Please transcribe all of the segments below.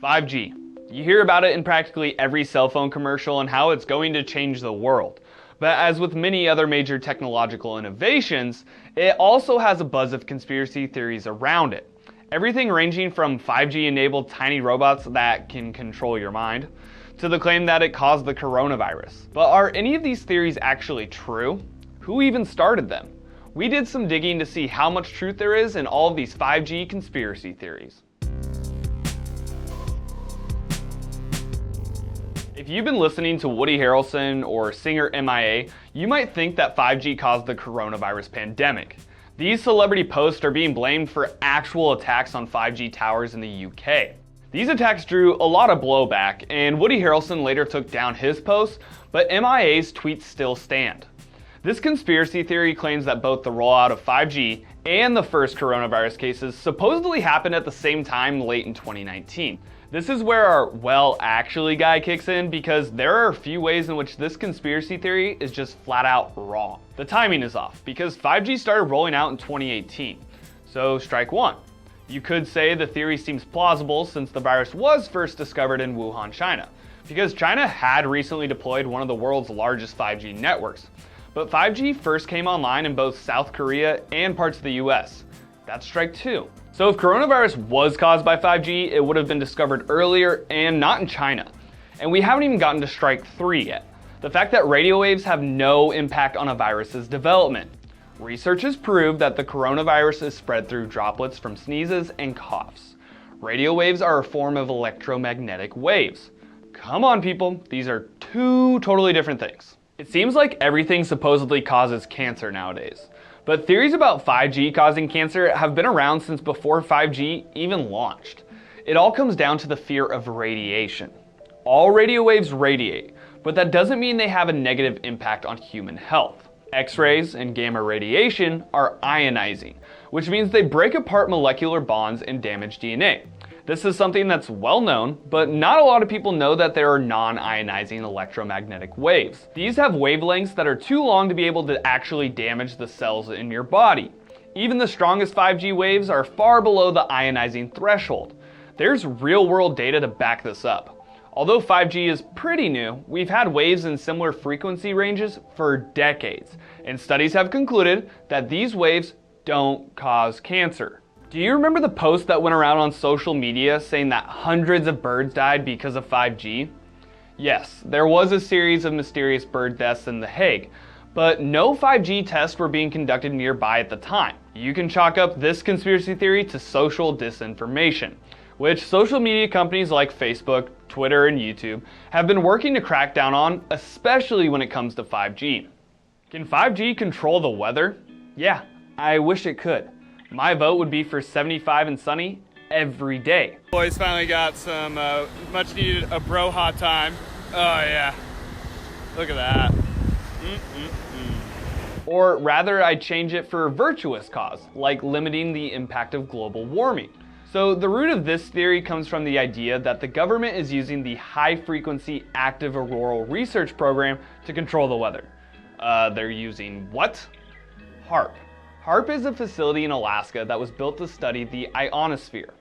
5G. You hear about it in practically every cell phone commercial and how it's going to change the world. But as with many other major technological innovations, it also has a buzz of conspiracy theories around it. Everything ranging from 5G-enabled tiny robots that can control your mind, to the claim that it caused the coronavirus. But are any of these theories actually true? Who even started them? We did some digging to see how much truth there is in all of these 5G conspiracy theories. If you've been listening to Woody Harrelson or singer MIA, you might think that 5G caused the coronavirus pandemic. These celebrity posts are being blamed for actual attacks on 5G towers in the UK. These attacks drew a lot of blowback, and Woody Harrelson later took down his posts, but MIA's tweets still stand. This conspiracy theory claims that both the rollout of 5G and the first coronavirus cases supposedly happened at the same time late in 2019. This is where our well actually guy kicks in, because there are a few ways in which this conspiracy theory is just flat out wrong. The timing is off, because 5G started rolling out in 2018. So strike one. You could say the theory seems plausible since the virus was first discovered in Wuhan, China, because China had recently deployed one of the world's largest 5G networks. But 5G first came online in both South Korea and parts of the US. That's strike two. So if coronavirus was caused by 5G, it would have been discovered earlier and not in China. And we haven't even gotten to strike three yet. The fact that radio waves have no impact on a virus's development. Research has proved that the coronavirus is spread through droplets from sneezes and coughs. Radio waves are a form of electromagnetic waves. Come on, people, these are two totally different things. It seems like everything supposedly causes cancer nowadays. But theories about 5G causing cancer have been around since before 5G even launched. It all comes down to the fear of radiation. All radio waves radiate, but that doesn't mean they have a negative impact on human health. X-rays and gamma radiation are ionizing, which means they break apart molecular bonds and damage DNA. This is something that's well known, but not a lot of people know that there are non-ionizing electromagnetic waves. These have wavelengths that are too long to be able to actually damage the cells in your body. Even the strongest 5G waves are far below the ionizing threshold. There's real-world data to back this up. Although 5G is pretty new, we've had waves in similar frequency ranges for decades, and studies have concluded that these waves don't cause cancer. Do you remember the post that went around on social media saying that hundreds of birds died because of 5G? Yes, there was a series of mysterious bird deaths in The Hague, but no 5G tests were being conducted nearby at the time. You can chalk up this conspiracy theory to social disinformation, which social media companies like Facebook, Twitter, and YouTube have been working to crack down on, especially when it comes to 5G. Can 5G control the weather? Yeah, I wish it could. My vote would be for 75 and sunny every day. Boys finally got some much needed bro hot time. Oh yeah, look at that. Or rather, I'd change it for a virtuous cause, like limiting the impact of global warming. So the root of this theory comes from the idea that the government is using the high-frequency active auroral research program to control the weather. They're using what? HAARP. HAARP is a facility in Alaska that was built to study the ionosphere.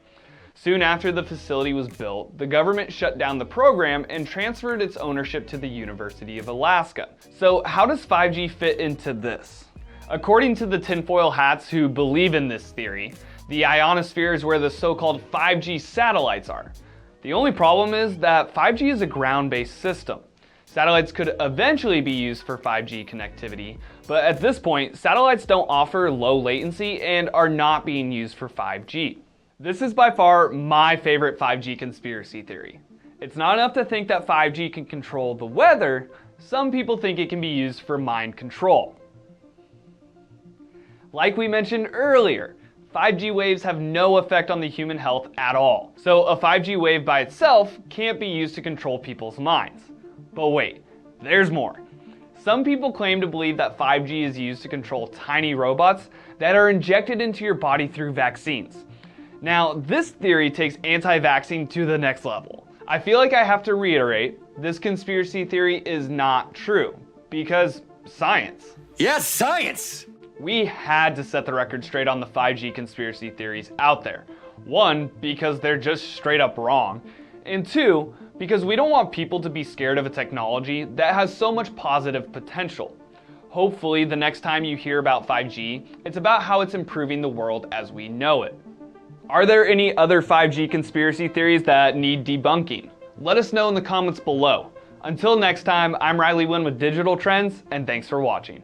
Soon after the facility was built, the government shut down the program and transferred its ownership to the University of Alaska. So how does 5G fit into this? According to the tinfoil hats who believe in this theory, the ionosphere is where the so-called 5G satellites are. The only problem is that 5G is a ground-based system. Satellites could eventually be used for 5G connectivity, but at this point, satellites don't offer low latency and are not being used for 5G. This is by far my favorite 5G conspiracy theory. It's not enough to think that 5G can control the weather, some people think it can be used for mind control. Like we mentioned earlier, 5G waves have no effect on the human health at all. So a 5G wave by itself can't be used to control people's minds. But wait, there's more. Some people claim to believe that 5G is used to control tiny robots that are injected into your body through vaccines. Now, this theory takes anti-vaxxing to the next level. I feel like I have to reiterate, this conspiracy theory is not true, because science. Yes, science! We had to set the record straight on the 5G conspiracy theories out there. One, because they're just straight up wrong, And 2, because we don't want people to be scared of a technology that has so much positive potential. Hopefully, the next time you hear about 5G, it's about how it's improving the world as we know it. Are there any other 5G conspiracy theories that need debunking? Let us know in the comments below. Until next time, I'm Riley Wynn with Digital Trends, and thanks for watching.